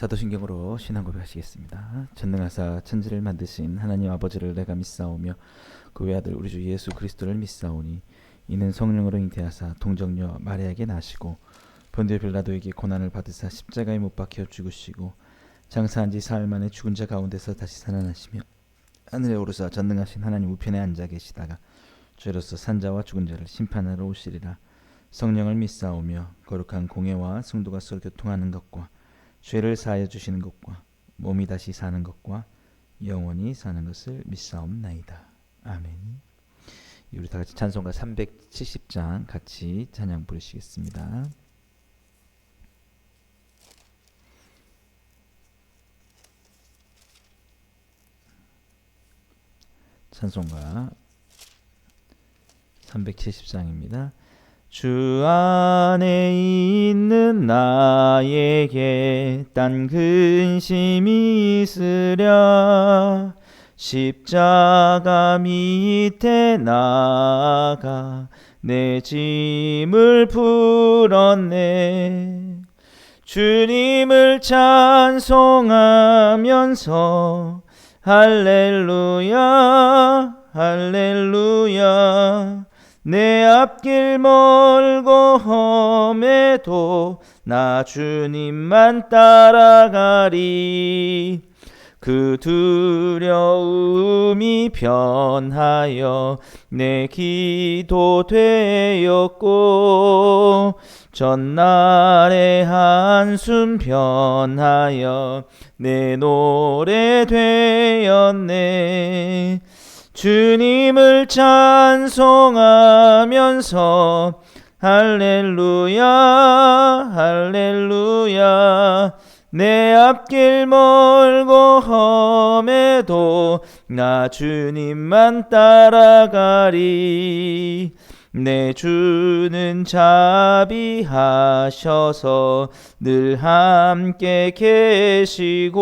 사도신경으로 신앙 고백하시겠습니다. 전능하사 천지를 만드신 하나님 아버지를 내가 믿사오며 그 외아들 우리 주 예수 그리스도를 믿사오니 이는 성령으로 잉태하사 동정녀 마리아에게 나시고 본디오 빌라도에게 고난을 받으사 십자가에 못 박혀 죽으시고 장사한 지 사흘 만에 죽은 자 가운데서 다시 살아나시며 하늘에 오르사 전능하신 하나님 우편에 앉아 계시다가 죄로서 산자와 죽은 자를 심판하러 오시리라. 성령을 믿사오며 거룩한 공예와 성도가 서로 교통하는 것과 죄를 사하여 주시는 것과 몸이 다시 사는 것과 영원히 사는 것을 믿사옵나이다. 아멘. 우리 다 같이 찬송가 370장 같이 찬양 부르시겠습니다. 찬송가 370장입니다. 주 안에 있는 나에게 딴 근심이 있으랴. 십자가 밑에 나아가 내 짐을 풀었네. 주님을 찬송하면서 할렐루야 할렐루야. 내 앞길 멀고 험해도 나 주님만 따라가리. 그 두려움이 변하여 내 기도 되었고 전날의 한숨 변하여 내 노래 되었네. 주님을 찬송하면서 할렐루야 할렐루야. 내 앞길 멀고 험해도 나 주님만 따라가리. 내 주는 자비하셔서 늘 함께 계시고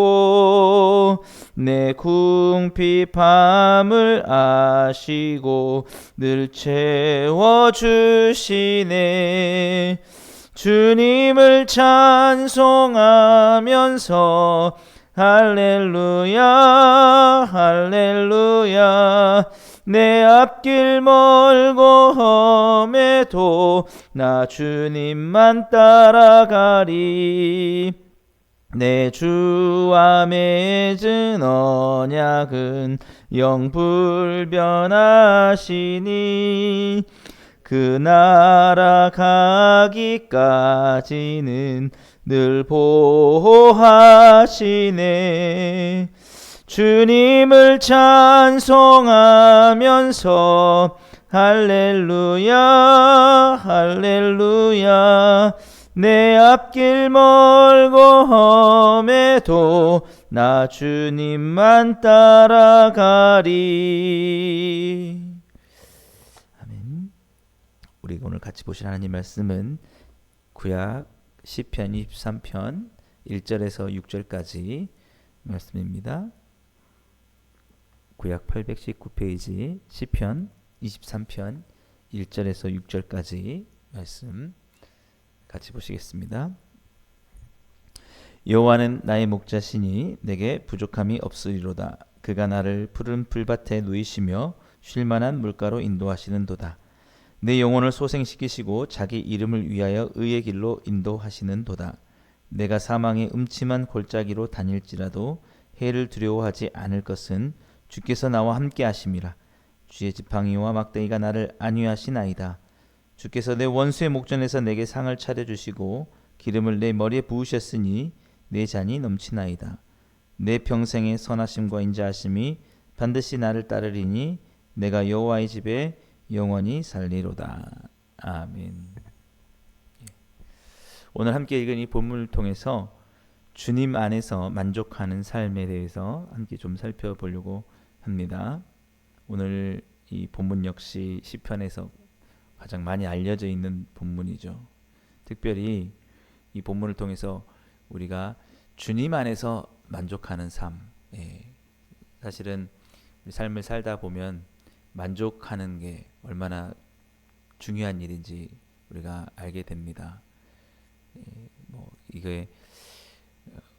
내 궁핍함을 아시고 늘 채워주시네. 주님을 찬송하면서 할렐루야 할렐루야. 내 앞길 멀고 험해도 나 주님만 따라가리. 내 주와 맺은 언약은 영불변하시니 그 나라 가기까지는 늘 보호하시네. 주님을 찬송하면서 할렐루야 할렐루야. 내 앞길 멀고 험해도 나 주님만 따라가리. 아멘. 우리가 오늘 같이 보실 하나님 말씀은 구약 시편 23편 1절에서 6절까지 말씀입니다. 구약 819페이지 시편 23편 1절에서 6절까지 말씀 같이 보시겠습니다. 여호와는 나의 목자시니 내게 부족함이 없으리로다. 그가 나를 푸른 풀밭에 누이시며 쉴만한 물가로 인도하시는도다. 내 영혼을 소생시키시고 자기 이름을 위하여 의의 길로 인도하시는도다. 내가 사망의 음침한 골짜기로 다닐지라도 해를 두려워하지 않을 것은 주께서 나와 함께 하심이라. 주의 지팡이와 막대기가 나를 안위하시나이다. 주께서 내 원수의 목전에서 내게 상을 차려주시고 기름을 내 머리에 부으셨으니 내 잔이 넘치나이다. 내 평생의 선하심과 인자하심이 반드시 나를 따르리니 내가 여호와의 집에 영원히 살리로다. 아멘. 오늘 함께 읽은 이 본문을 통해서 주님 안에서 만족하는 삶에 대해서 함께 좀 살펴보려고 합니다. 오늘 이 본문 역시 시편에서 가장 많이 알려져 있는 본문이죠. 특별히 이 본문을 통해서 우리가 주님 안에서 만족하는 삶, 사실은 우리 삶을 살다 보면 만족하는 게 얼마나 중요한 일인지 우리가 알게 됩니다. 이게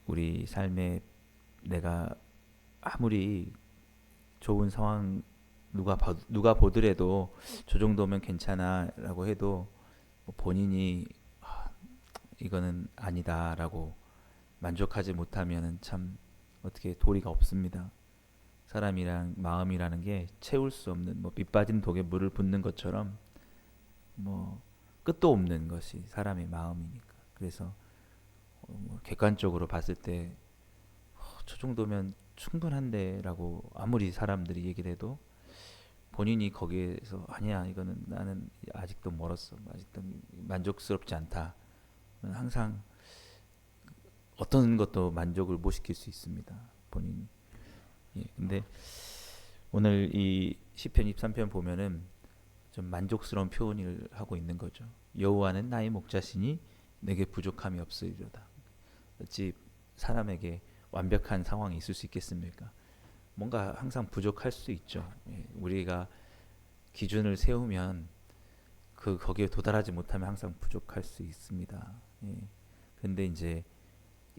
우리 삶에 내가 아무리 좋은 상황 누가 보더라도 저 정도면 괜찮아라고 해도 본인이 이거는 아니다라고 만족하지 못하면은 참 어떻게 도리가 없습니다. 사람이랑 마음이라는 게 채울 수 없는 뭐 밑빠진 독에 물을 붓는 것처럼 뭐 끝도 없는 것이 사람의 마음이니까. 그래서 뭐 객관적으로 봤을 때 저 정도면 충분한데라고 아무리 사람들이 얘기를 해도 본인이 거기에서 아니야 이거는 나는 아직도 멀었어 아직도 만족스럽지 않다 항상 어떤 것도 만족을 못 시킬 수 있습니다 본인이. 예, 근데 오늘 이 시편 23편 보면은 좀 만족스러운 표현을 하고 있는 거죠. 여호와는 나의 목자시니 내게 부족함이 없으리로다. 어찌 사람에게 완벽한 상황이 있을 수 있겠습니까? 뭔가 항상 부족할 수 있죠. 예, 우리가 기준을 세우면 거기에 도달하지 못하면 항상 부족할 수 있습니다. 예. 근데 이제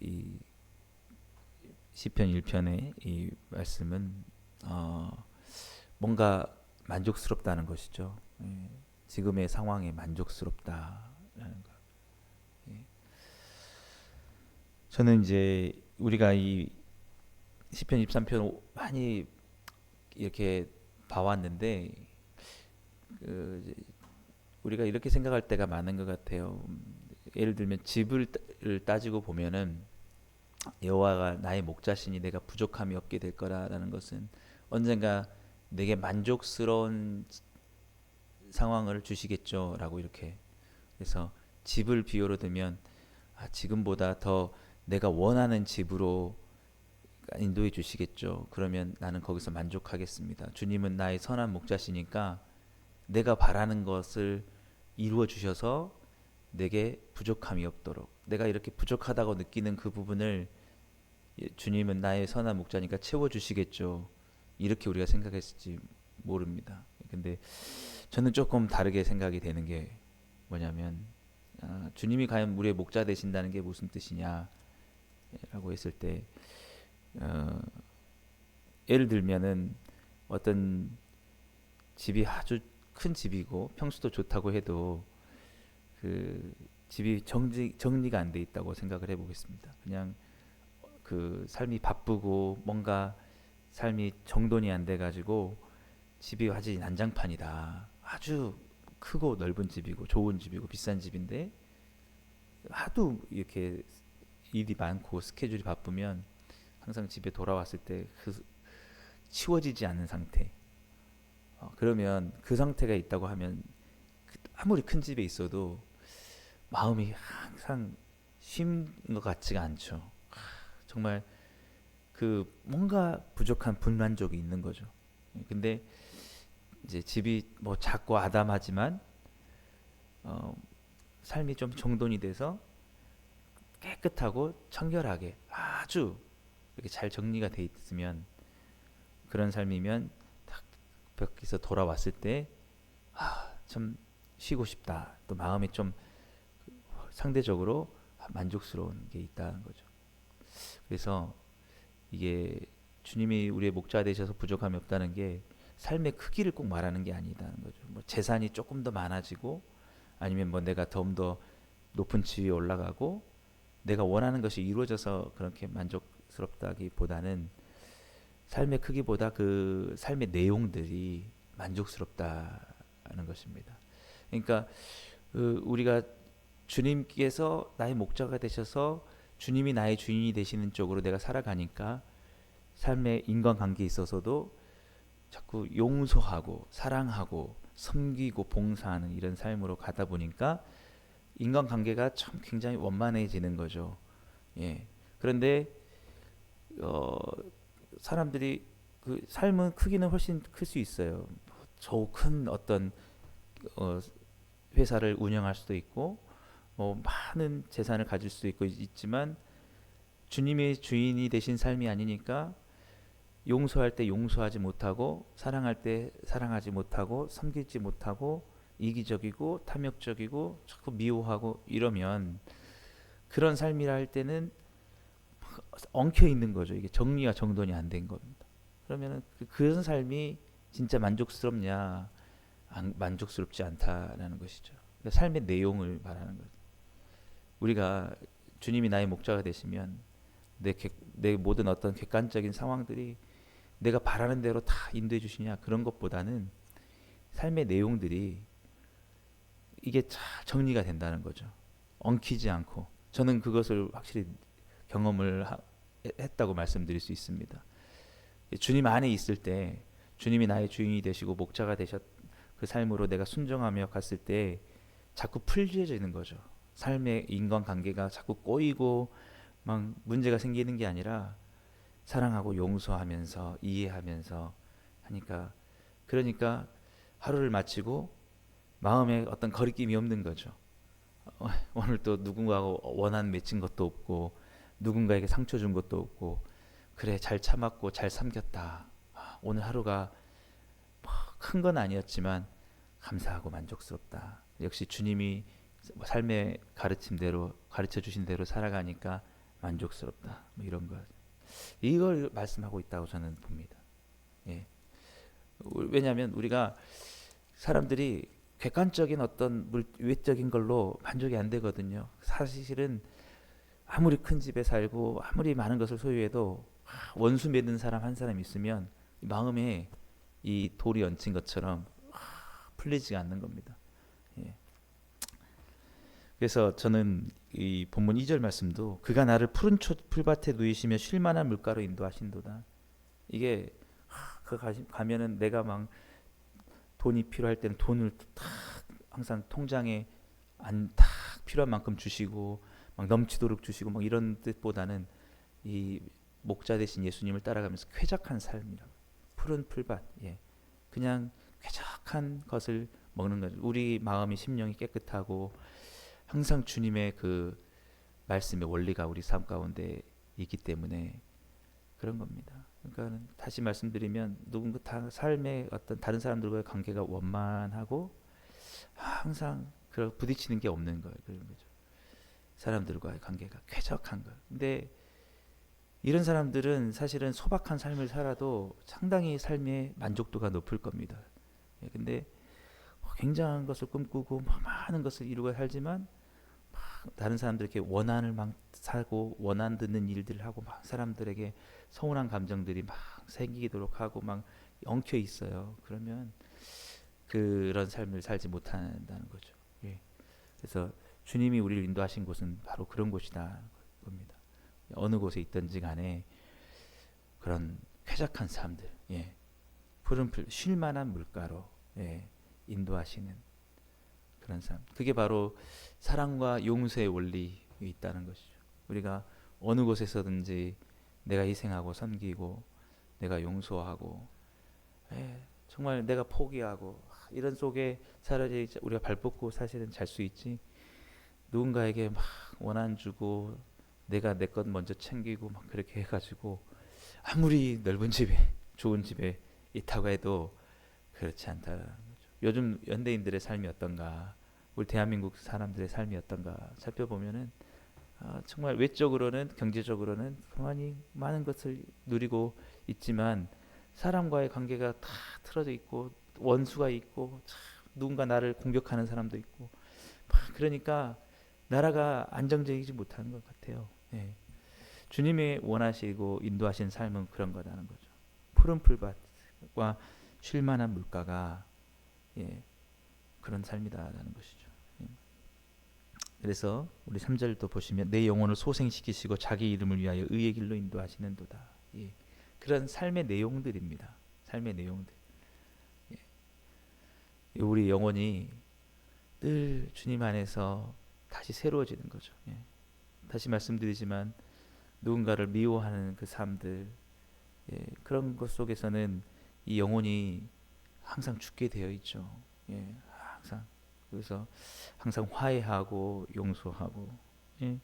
이 시편 1편의 이 말씀은 뭔가 만족스럽다는 것이죠. 예. 지금의 상황에 만족스럽다라는 것. 예. 저는 이제 우리가 이 시편 23편 많이 이렇게 봐왔는데 우리가 이렇게 생각할 때가 많은 것 같아요. 예를 들면 집을 따지고 보면은 여호와가 나의 목자시니 내가 부족함이 없게 될 거라라는 것은 언젠가 내게 만족스러운 상황을 주시겠죠라고 이렇게. 그래서 집을 비유로 들면 지금보다 더 내가 원하는 집으로 인도해 주시겠죠. 그러면 나는 거기서 만족하겠습니다. 주님은 나의 선한 목자시니까 내가 바라는 것을 이루어 주셔서 내게 부족함이 없도록, 내가 이렇게 부족하다고 느끼는 그 부분을 주님은 나의 선한 목자니까 채워주시겠죠. 이렇게 우리가 생각했을지 모릅니다. 근데 저는 조금 다르게 생각이 되는 게 뭐냐면 주님이 과연 우리의 목자 되신다는 게 무슨 뜻이냐라고 했을 때 예를 들면은 어떤 집이 아주 큰 집이고 평수도 좋다고 해도 그 집이 정리가 안 돼 있다고 생각을 해보겠습니다. 그냥 그 삶이 바쁘고 뭔가 삶이 정돈이 안 돼가지고 집이 아주 난장판이다. 아주 크고 넓은 집이고 좋은 집이고 비싼 집인데 하도 이렇게 일이 많고 스케줄이 바쁘면 항상 집에 돌아왔을 때 치워지지 않는 상태. 그러면 그 상태가 있다고 하면 아무리 큰 집에 있어도 마음이 항상 쉼 것 같지가 않죠. 정말 그 뭔가 부족한 불만족이 있는 거죠. 근데 이제 집이 뭐 작고 아담하지만 삶이 좀 정돈이 돼서 깨끗하고 청결하게 아주 이렇게 잘 정리가 돼 있으면 그런 삶이면 딱 벽에서 돌아왔을 때 참 쉬고 싶다. 또 마음이 좀 상대적으로 만족스러운 게 있다는 거죠. 그래서 이게 주님이 우리의 목자 되셔서 부족함이 없다는 게 삶의 크기를 꼭 말하는 게 아니다는 거죠. 뭐 재산이 조금 더 많아지고 아니면 뭐 내가 좀 더 높은 지위에 올라가고 내가 원하는 것이 이루어져서 그렇게 만족스럽다기보다는 삶의 크기보다 그 삶의 내용들이 만족스럽다는 것입니다. 그러니까 우리가 주님께서 나의 목자가 되셔서 주님이 나의 주인이 되시는 쪽으로 내가 살아가니까 삶의 인간관계에 있어서도 자꾸 용서하고 사랑하고 섬기고 봉사하는 이런 삶으로 가다 보니까 인간관계가 참 굉장히 원만해지는 거죠. 예. 그런데 사람들이 그 삶은 크기는 훨씬 클 수 있어요. 저 큰 어떤 회사를 운영할 수도 있고 많은 재산을 가질 수도 있고 있지만 주님의 주인이 되신 삶이 아니니까 용서할 때 용서하지 못하고 사랑할 때 사랑하지 못하고 섬기지 못하고 이기적이고 탐욕적이고 자꾸 미워하고 이러면 그런 삶이라 할 때는 엉켜 있는 거죠. 이게 정리가 정돈이 안 된 겁니다. 그러면은 그런 삶이 진짜 만족스럽냐? 만족스럽지 않다라는 것이죠. 그러니까 삶의 내용을 말하는 거죠. 우리가 주님이 나의 목자가 되시면 내 모든 어떤 객관적인 상황들이 내가 바라는 대로 다 인도해 주시냐 그런 것보다는 삶의 내용들이 이게 잘 정리가 된다는 거죠. 엉키지 않고 저는 그것을 확실히 했다고 말씀드릴 수 있습니다. 주님 안에 있을 때 주님이 나의 주인이 되시고 목자가 되셨 그 삶으로 내가 순종하며 갔을 때 자꾸 풀려지는 거죠. 삶의 인간관계가 자꾸 꼬이고 막 문제가 생기는 게 아니라 사랑하고 용서하면서 이해하면서 하니까 그러니까 하루를 마치고 마음에 어떤 거리낌이 없는 거죠. 오늘 또 누군가하고 원한 맺힌 것도 없고 누군가에게 상처 준 것도 없고 그래 잘 참았고 잘 삼겼다. 오늘 하루가 큰 건 아니었지만 감사하고 만족스럽다. 역시 주님이 삶의 가르침대로 가르쳐 주신 대로 살아가니까 만족스럽다. 뭐 이런 것. 이걸 말씀하고 있다고 저는 봅니다. 예. 왜냐하면 우리가 사람들이 객관적인 어떤 외적인 걸로 만족이 안 되거든요. 사실은 아무리 큰 집에 살고 아무리 많은 것을 소유해도 원수 맺는 사람 한 사람 있으면 마음에 이 돌이 얹힌 것처럼 풀리지가 않는 겁니다. 예. 그래서 저는 이 본문 2절 말씀도 그가 나를 푸른 풀밭에 누이시며 쉴만한 물가로 인도하신도다. 이게 그 가면은 내가 막 돈이 필요할 때는 돈을 탁 항상 통장에 딱 필요한 만큼 주시고 막 넘치도록 주시고 막 이런 뜻보다는 이 목자 되신 예수님을 따라가면서 쾌적한 삶이라. 푸른 풀밭, 예, 그냥 쾌적한 것을 먹는 거죠. 우리 마음이 심령이 깨끗하고 항상 주님의 그 말씀의 원리가 우리 삶 가운데 있기 때문에 그런 겁니다. 그러니까 다시 말씀드리면 누군가 다 삶의 어떤 다른 사람들과의 관계가 원만하고 항상 그 부딪히는 게 없는 거예요. 그런 거죠. 사람들과의 관계가 쾌적한 거. 근데 이런 사람들은 사실은 소박한 삶을 살아도 상당히 삶의 만족도가 높을 겁니다. 예, 근데 굉장한 것을 꿈꾸고 많은 것을 이루고 살지만 다른 사람들에게 원한을 막 사고 원한 듣는 일들을 하고 막 사람들에게 서운한 감정들이 막 생기도록 하고 막 엉켜 있어요. 그러면 그런 삶을 살지 못한다는 거죠. 예. 그래서 주님이 우리를 인도하신 곳은 바로 그런 곳이다 겁니다. 어느 곳에 있든지 간에 그런 쾌적한 삶들, 예, 푸른 쉴만한 물가로, 예, 인도하시는 그런 삶. 그게 바로 사랑과 용서의 원리에 있다는 것이죠. 우리가 어느 곳에서든지 내가 희생하고 섬기고 내가 용서하고, 예, 정말 내가 포기하고 이런 속에 차라리 우리가 발 뻗고 사실은 잘 수 있지. 누군가에게 막 원한 주고 내가 내 것 먼저 챙기고 막 그렇게 해가지고 아무리 넓은 집에 좋은 집에 있다고 해도 그렇지 않다는 거죠. 요즘 현대인들의 삶이 어떤가, 우리 대한민국 사람들의 삶이 어떤가 살펴보면은 정말 외적으로는 경제적으로는 그만이 많은 것을 누리고 있지만 사람과의 관계가 다 틀어져 있고 원수가 있고 누군가 나를 공격하는 사람도 있고 그러니까 나라가 안정적이지 못하는 것 같아요. 예. 주님이 원하시고 인도하신 삶은 그런 거라는 거죠. 푸른 풀밭과 쉴만한 물가가, 예, 그런 삶이다라는 것이죠. 예. 그래서 우리 3절도 보시면 내 영혼을 소생시키시고 자기 이름을 위하여 의의 길로 인도하시는도다. 예. 그런 삶의 내용들입니다. 삶의 내용들. 예. 우리 영혼이 늘 주님 안에서 다시 새로워지는 거죠. 예. 다시 말씀드리지만 누군가를 미워하는 그 삶들, 예, 그런 것 속에서는 이 영혼이 항상 죽게 되어 있죠. 예, 항상. 그래서 항상 화해하고 용서하고, 예,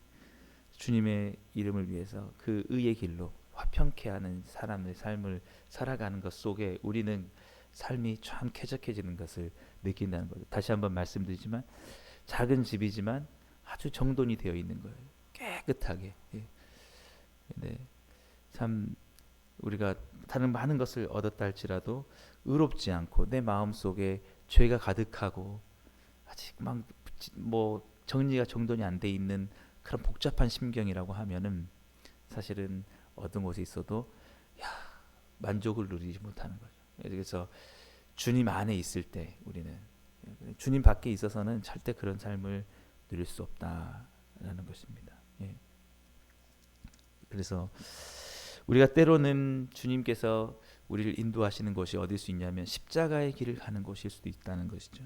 주님의 이름을 위해서 그 의의 길로 화평케 하는 사람의 삶을 살아가는 것 속에 우리는 삶이 참 쾌적해지는 것을 느낀다는 거죠. 다시 한번 말씀드리지만 작은 집이지만 아주 정돈이 되어 있는 거예요. 깨끗하게. 예. 네, 참 우리가 다른 많은 것을 얻었다 할지라도 의롭지 않고 내 마음 속에 죄가 가득하고 아직 막 뭐 정리가 정돈이 안 돼 있는 그런 복잡한 심경이라고 하면은 사실은 얻은 것이 있어도 야, 만족을 누리지 못하는 거죠. 그래서 주님 안에 있을 때 우리는 주님 밖에 있어서는 절대 그런 삶을 누릴 수 없다라는 것입니다. 예. 그래서 우리가 때로는 주님께서 우리를 인도하시는 것이 어딜 수 있냐면 십자가의 길을 가는 것일 수도 있다는 것이죠.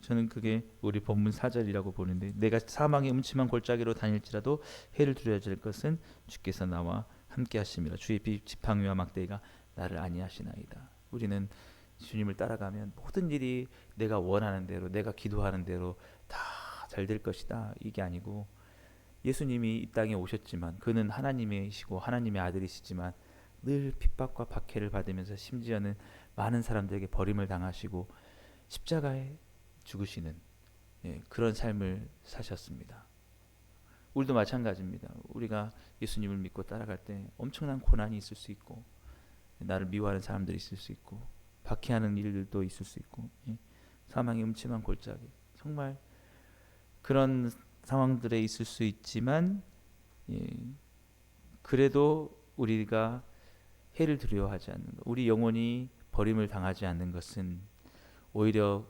저는 그게 우리 본문 4절이라고 보는데 내가 사망의 음침한 골짜기로 다닐지라도 해를 두려워야 될 것은 주께서 나와 함께 하심이라 주의 지팡이와 막대기가 나를 안위하시나이다. 우리는 주님을 따라가면 모든 일이 내가 원하는 대로 내가 기도하는 대로 다 잘 될 것이다. 이게 아니고 예수님이 이 땅에 오셨지만 그는 하나님이시고 하나님의 아들이시지만 늘 핍박과 박해를 받으면서 심지어는 많은 사람들에게 버림을 당하시고 십자가에 죽으시는 그런 삶을 사셨습니다. 우리도 마찬가지입니다. 우리가 예수님을 믿고 따라갈 때 엄청난 고난이 있을 수 있고 나를 미워하는 사람들이 있을 수 있고 박해하는 일들도 있을 수 있고 사망의 음침한 골짜기 정말 그런 상황들에 있을 수 있지만 그래도 우리가 해를 두려워하지 않는 것, 우리 영혼이 버림을 당하지 않는 것은 오히려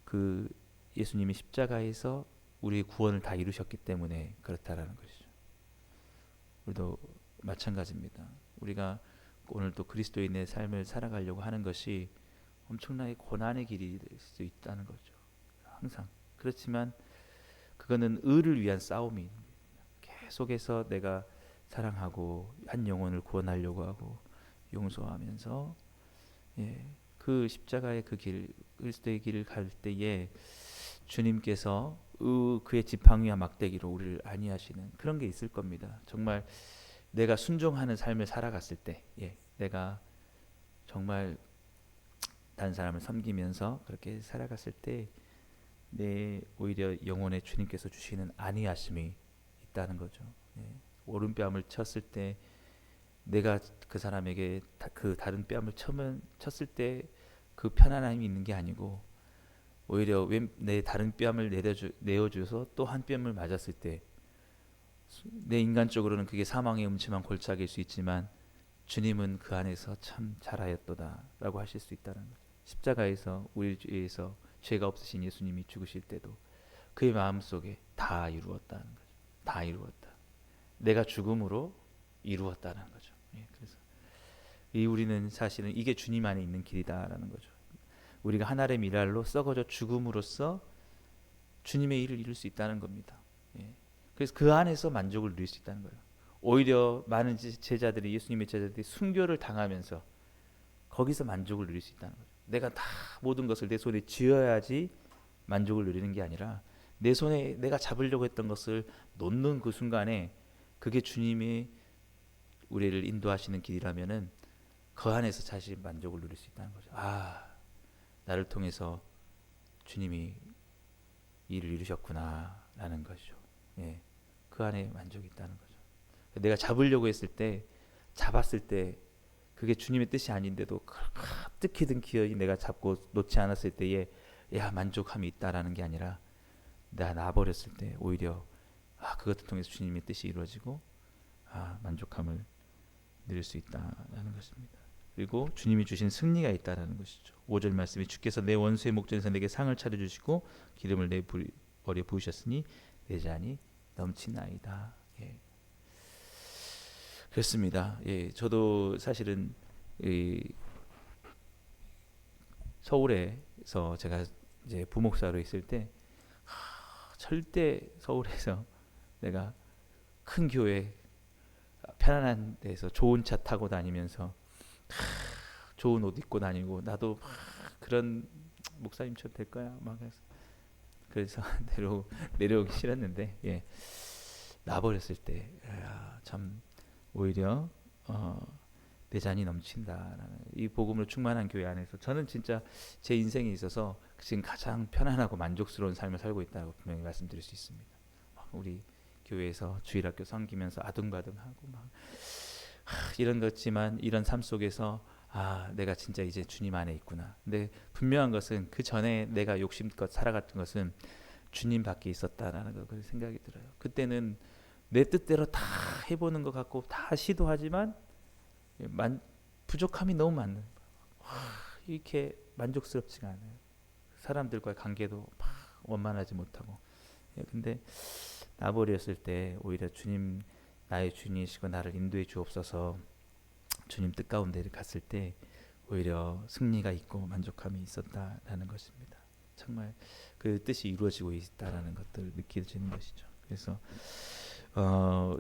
그 예수님이 십자가에서 우리의 구원을 다 이루셨기 때문에 그렇다라는 것이죠. 우리도 마찬가지입니다. 우리가 오늘 또 그리스도인의 삶을 살아가려고 하는 것이 엄청나게 고난의 길이 될 수 있다는 거죠. 항상 그렇지만 그거는 의를 위한 싸움이 계속해서 내가 사랑하고 한 영혼을 구원하려고 하고 용서하면서 그 십자가의 그 길, 그리스도의 길을 갈 때에 주님께서 그의 지팡이와 막대기로 우리를 안위하시는 그런 게 있을 겁니다. 정말 내가 순종하는 삶을 살아갔을 때, 내가 정말 다른 사람을 섬기면서 그렇게 살아갔을 때, 내 오히려 영혼에 주님께서 주시는 안위하심이 있다는 거죠. 오른뺨을 쳤을 때 내가 그 사람에게 그 다른 뺨을 쳤을 때 그 편안함이 있는 게 아니고 오히려 내 다른 뺨을 내어줘서 또 한 뺨을 맞았을 때 내 인간적으로는 그게 사망의 음침한 골짜기일 수 있지만 주님은 그 안에서 참 잘하였도다 라고 하실 수 있다는 거죠. 십자가에서 우리를 위해서 죄가 없으신 예수님이 죽으실 때도 그의 마음속에 다 이루었다는 거죠. 다 이루었다. 내가 죽음으로 이루었다는 거죠. 그래서 우리는 사실은 이게 주님 안에 있는 길이다라는 거죠. 우리가 하나의 미랄로 썩어져 죽음으로써 주님의 일을 이룰 수 있다는 겁니다. 그래서 그 안에서 만족을 누릴 수 있다는 거예요. 오히려 많은 제자들이 예수님의 제자들이 순교를 당하면서 거기서 만족을 누릴 수 있다는 거죠. 내가 다 모든 것을 내 손에 쥐어야지 만족을 누리는 게 아니라 내 손에 내가 잡으려고 했던 것을 놓는 그 순간에 그게 주님이 우리를 인도하시는 길이라면은 그 안에서 사실 만족을 누릴 수 있다는 거죠. 나를 통해서 주님이 일을 이루셨구나라는 것이죠. 그 안에 만족이 있다는 거죠. 내가 잡으려고 했을 때, 잡았을 때 그게 주님의 뜻이 아닌데도 뜻히든 기어이 내가 잡고 놓지 않았을 때에 만족함이 있다라는 게 아니라 내가 놔버렸을 때 오히려 그것을 통해서 주님의 뜻이 이루어지고 만족함을 누릴 수 있다라는 것입니다. 그리고 주님이 주신 승리가 있다라는 것이죠. 5절 말씀에 주께서 내 원수의 목전에서 내게 상을 차려주시고 기름을 내 머리에 부으셨으니 내 잔이 넘치나이다. 그렇습니다. 저도 사실은 서울에서 제가 이제 부목사로 있을 때 절대 서울에서 내가 큰 교회 편안한 데서 좋은 차 타고 다니면서 좋은 옷 입고 다니고 나도 그런 목사님처럼 될 거야 막 그래서 내려오기 싫었는데 나버렸을 때 참 오히려 내 잔이 넘친다라는 이 복음으로 충만한 교회 안에서 저는 진짜 제 인생에 있어서 지금 가장 편안하고 만족스러운 삶을 살고 있다고 분명히 말씀드릴 수 있습니다. 우리 교회에서 주일학교 섬기면서 아둥바둥하고 막 이런 거지만 이런 삶 속에서 내가 진짜 이제 주님 안에 있구나. 근데 분명한 것은 그 전에 내가 욕심껏 살아갔던 것은 주님 밖에 있었다라는 거 그 생각이 들어요. 그때는 내 뜻대로 다 해보는 것 같고 다 시도하지만 부족함이 너무 많은 이렇게 만족스럽지가 않아요. 사람들과의 관계도 막 원만하지 못하고. 근데 나버렸을 때 오히려 주님 나의 주님이시고 나를 인도해 주옵소서 주님 뜻 가운데 갔을 때 오히려 승리가 있고 만족함이 있었다라는 것입니다. 정말 그 뜻이 이루어지고 있다라는 것들을 느껴지는 것이죠. 그래서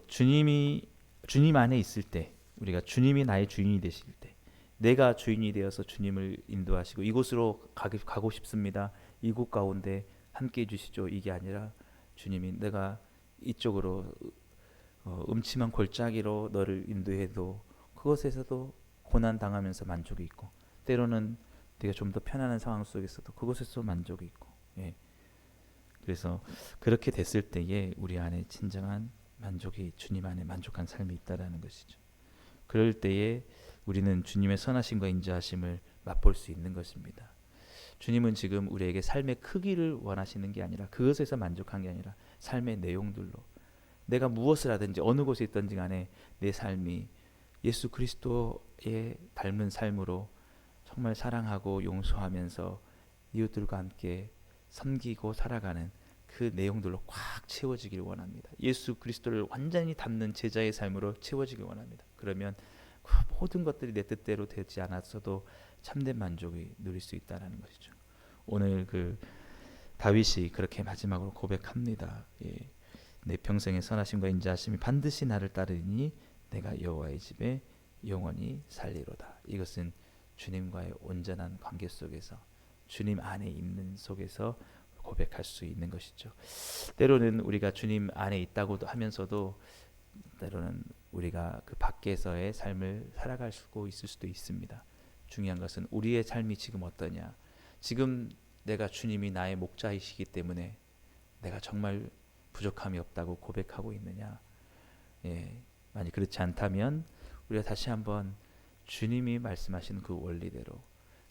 주님 안에 있을 때 우리가 주님이 나의 주인이 되실 때 내가 주인이 되어서 주님을 인도하시고 이곳으로 가고 싶습니다. 이곳 가운데 함께 해주시죠. 이게 아니라 주님이 내가 이쪽으로 음침한 골짜기로 너를 인도해도 그것에서도 고난 당하면서 만족이 있고 때로는 네가 좀 더 편안한 상황 속에서도 그것에서 만족이 있고 그래서 그렇게 됐을 때에 우리 안에 진정한 만족이 주님 안에 만족한 삶이 있다라는 것이죠. 그럴 때에 우리는 주님의 선하심과 인자하심을 맛볼 수 있는 것입니다. 주님은 지금 우리에게 삶의 크기를 원하시는 게 아니라 그것에서 만족한 게 아니라 삶의 내용들로 내가 무엇을 하든지 어느 곳에 있든지 간에 내 삶이 예수 그리스도의 닮은 삶으로 정말 사랑하고 용서하면서 이웃들과 함께 섬기고 살아가는 그 내용들로 꽉 채워지길 원합니다. 예수 그리스도를 완전히 닮는 제자의 삶으로 채워지길 원합니다. 그러면 그 모든 것들이 내 뜻대로 되지 않았어도 참된 만족을 누릴 수 있다는 것이죠. 오늘 그 다윗이 그렇게 마지막으로 고백합니다. 내 평생의 선하심과 인자하심이 반드시 나를 따르니 내가 여호와의 집에 영원히 살리로다. 이것은 주님과의 온전한 관계 속에서 주님 안에 있는 속에서 고백할 수 있는 것이죠. 때로는 우리가 주님 안에 있다고 하면서도 때로는 우리가 그 밖에서의 삶을 살아갈 수 있을 수도 있습니다. 중요한 것은 우리의 삶이 지금 어떠냐. 지금 내가 주님이 나의 목자이시기 때문에 내가 정말 부족함이 없다고 고백하고 있느냐. 만약 그렇지 않다면 우리가 다시 한번 주님이 말씀하신 그 원리대로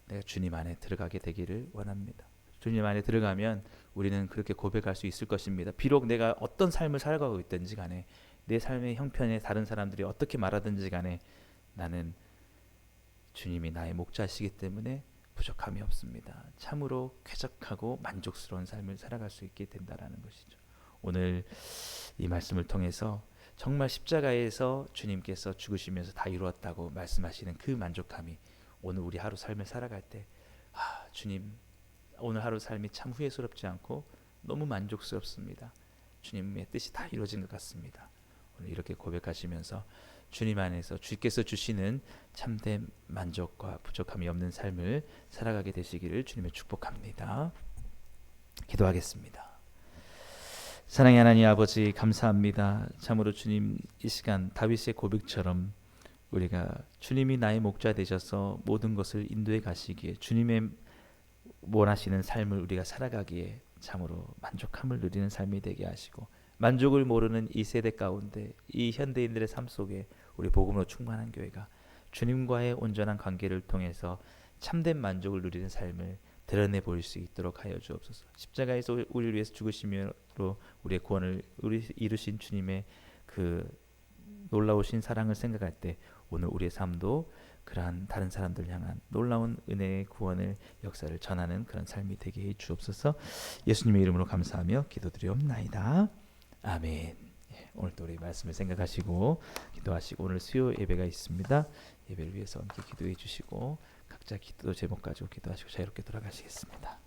내가 주님 안에 들어가게 되기를 원합니다. 주님 안에 들어가면 우리는 그렇게 고백할 수 있을 것입니다. 비록 내가 어떤 삶을 살아가고 있든지 간에 내 삶의 형편에 다른 사람들이 어떻게 말하든지 간에 나는 주님이 나의 목자시기 때문에 부족함이 없습니다. 참으로 쾌적하고 만족스러운 삶을 살아갈 수 있게 된다라는 것이죠. 오늘 이 말씀을 통해서 정말 십자가에서 주님께서 죽으시면서 다 이루었다고 말씀하시는 그 만족함이 오늘 우리 하루 삶을 살아갈 때 주님 오늘 하루 삶이 참 후회스럽지 않고 너무 만족스럽습니다. 주님의 뜻이 다 이루어진 것 같습니다. 오늘 이렇게 고백하시면서 주님 안에서 주께서 주시는 참된 만족과 부족함이 없는 삶을 살아가게 되시기를 주님의 축복합니다. 기도하겠습니다. 사랑의 하나님 아버지 감사합니다. 참으로 주님 이 시간 다윗의 고백처럼 우리가 주님이 나의 목자 되셔서 모든 것을 인도해 가시기에 주님의 원하시는 삶을 우리가 살아가기에 참으로 만족함을 누리는 삶이 되게 하시고 만족을 모르는 이 세대 가운데 이 현대인들의 삶 속에 우리 복음으로 충만한 교회가 주님과의 온전한 관계를 통해서 참된 만족을 누리는 삶을 드러내 보일 수 있도록 하여 주옵소서. 십자가에서 우리를 위해서 죽으심으로 우리의 구원을 이루신 주님의 그 놀라우신 사랑을 생각할 때 오늘 우리의 삶도 그러한 다른 사람들 향한 놀라운 은혜의 구원을 역사를 전하는 그런 삶이 되게 해 주옵소서. 예수님의 이름으로 감사하며 기도드리옵나이다. 아멘. 오늘도 우리 말씀을 생각하시고 기도하시고 오늘 수요 예배가 있습니다. 예배를 위해서 함께 기도해 주시고 각자 기도 제목 가지고 기도하시고 자유롭게 돌아가시겠습니다.